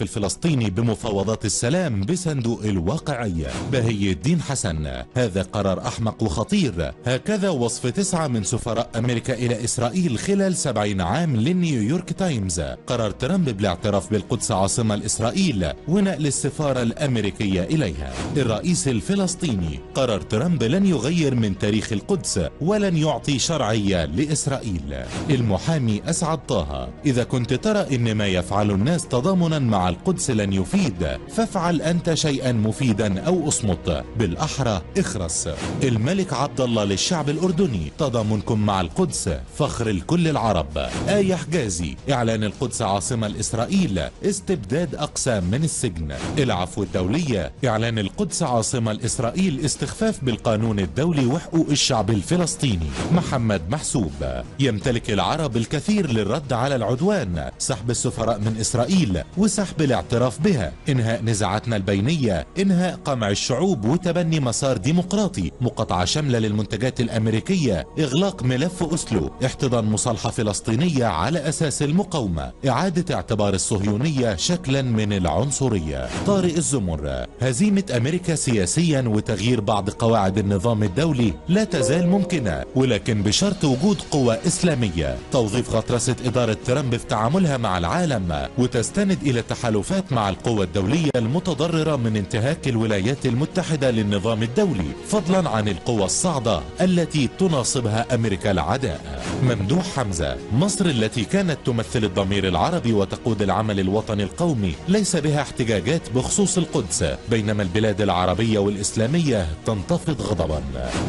الفلسطيني بمفاوضات السلام بصندوق الواقعية. بهي الدين حسن: هذا قرار أحمق وخطير. هكذا وصف 9 من سفراء أمريكا إلى إسرائيل خلال 70 عام للنيويورك تايمز. قرار ترامب بالاعتراف بالقدس عاصمة لإسرائيل ونقل السفارة الأمريكية إليها. الرئيس الفلسطيني: قرار ترامب لن يغير من تاريخ القدس ولن يعطي شرعية لإسرائيل. المحامي أسعد طه: إذا كنت ترى إن ما يفعل الناس تضامنا مع القدس لن يفيد، فافعل أنت شيئا مفيدا أو اصمت، بالأحرى اخرس. الملك عبد الله للشعب الأردني: تضامنكم مع القدس فخر لكل العرب. آية حجازي: إعلان القدس عاصمة لإسرائيل استبداد أقسام من السجن. العفو الدولية: إعلان القدس عاصمة لإسرائيل استخفاف بالقانون الدولي وحقوق الشعب الفلسطيني. محمد محسوب: يمتلك العرب الكثير للرد على العدوان، سحب السفراء من إسرائيل وسحب الاعتراف بها، إنهاء نزاعاتنا البينية، إنهاء قمع الشعوب وتبني مسار ديمقراطي، مقاطعة شاملة للمنتجات الأمريكية، إغلاق ملف أوسلو، احتضان مصالحة فلسطينية على أساس المقاومة، إعادة اعتبار الصهيونية شكلا من العنصرية. طارق الزمر: هزيمة أمريكا سياسيا وتغيير بعض قواعد النظام الدولي لا تزال ممكنة، ولكن بشرط وجود قوى إسلامية. توظيف غطرسة إدارة ترامب في تعاملها مع العالم وتستند إلى تحالفات مع القوى الدولية المتضررة من انتهاك الولايات المتحدة للنظام الدولي، فضلا عن القوى الصاعدة التي تناصبها أمريكا العداء. ممدوح حمزة: مصر التي كانت تمثل الضمير العربي وتقود العمل الوطني القومي ليس بها احتجاجات بخصوص القدس، بينما البلاد العربية والإسلامية تنتفض غضبا.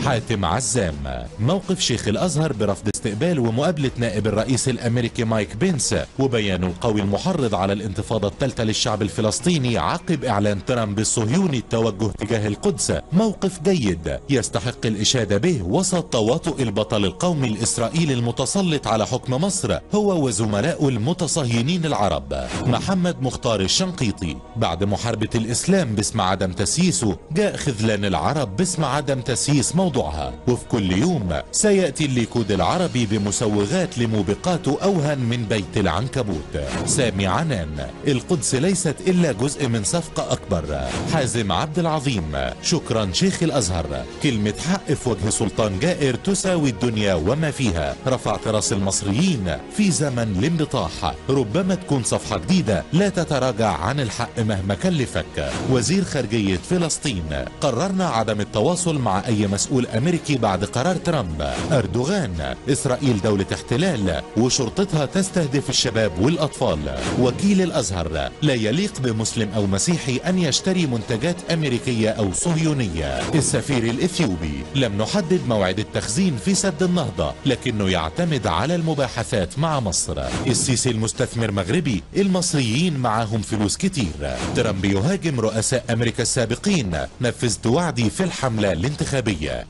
حاتم عزام: موقف شيخ الأزهر برفض استقبال ومقابلة نائب الرئيس الأمريكي مايك بينس، وبيانه القوي المحرض على الانتفاضة الثالثة للشعب الفلسطيني عقب إعلان ترامب الصهيوني التوجه تجاه القدس، موقف جيد يستحق الإشادة به وسط تواطؤ البطل القومي الإسرائيلي المتسلط على حكم مصر هو وزملائه المتصهينين العرب. محمد مختار الشنقيطي: بعد محاربة الإسلام باسم عدم تسييسه جاء خذلان العرب باسم عدم تسييس موضوعها، وفي كل يوم سيأتي الليكود العربي بمسوغات لموبقاته أوهن من بيت العنكبوت. سامي عنان: القدس ليست إلا جزء من صفقة أكبر. حازم عبد العظيم: شكرا شيخ الأزهر، كلمة حق في وجه سلطان جائر تساوي الدنيا وما فيها، رفعت راس المصريين في زمن الانبطاح، ربما تكون صفحة جديدة لا تتراجع عن الحق مهما كلفك. وزير خارجية فلسطين: قررنا عدم التواصل مع أي مسؤول أمريكي بعد قرار ترامب. أردوغان: إسرائيل دولة احتلال وشرطتها تستهدف الشباب والأطفال. وكيل الأزهر: لا يليق بمسلم أو مسيحي أن يشتري منتجات أمريكية أو صهيونية. السفير الإثيوبي: لم نحدد موعد التخزين في سد النهضة، لكنه يعتمد على المباحثات مع مصر. السيسي المستثمر مغربي: المصريين معهم فلوس كتير. ترامب يهاجم رؤساء أمريكا السابقين: نفذت وعدي في الحملة الانتخابية.